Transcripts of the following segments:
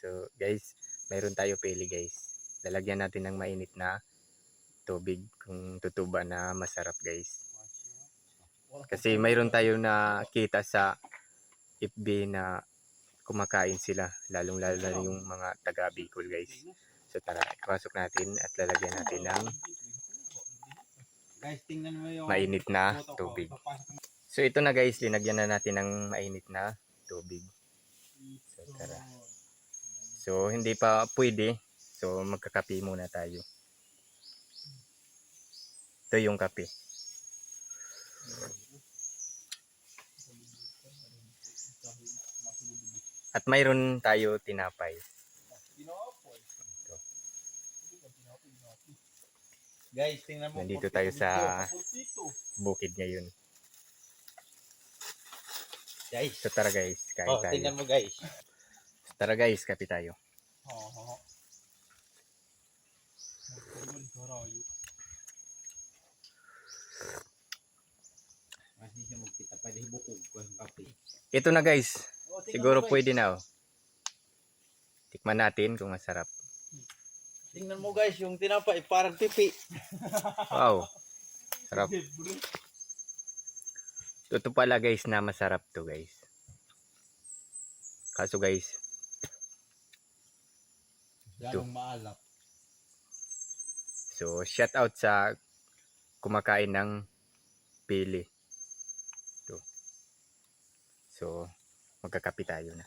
So guys, mayroon tayo pili guys. Lalagyan natin ng mainit na tubig kung tutuba na masarap guys. Kasi mayroon tayo na kita sa FB na kumakain sila, lalong lalo na yung mga taga Bicol guys. So tara, ipasok natin at lalagyan natin ng mainit na tubig. So ito na guys, linagyan na natin ng mainit na tubig. So tara. So hindi pa pwede, so magkakape muna tayo. Ito yung kape. At mayroon tayo tinapay. Ito. Guys, tingnan mo. Nandito tayo sa bukid ngayon. Guys. So tara guys, kain tayo. Tingnan mo guys. So, tara guys, kape tayo. Ito na guys. Siguro pwede na. Tikman natin kung masarap. Tingnan mo guys, yung tinapay parang pipi. Wow. Sarap. Ito pala guys na masarap to guys. Kaso guys, Ganong maalap. so shout out sa kumakain ng pili. Ito. So magkakape tayo na.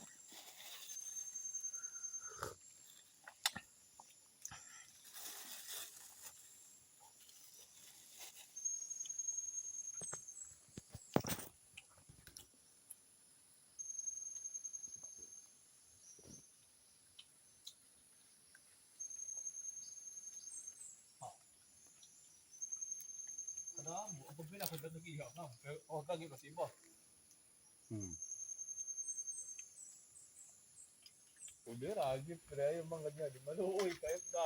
Kadamo, ang pagpila ko dito nag-ihaw na. Pero huwag lagi kasi iba. Udah lagi, pero yung mga ganyan, di maluoy, kahit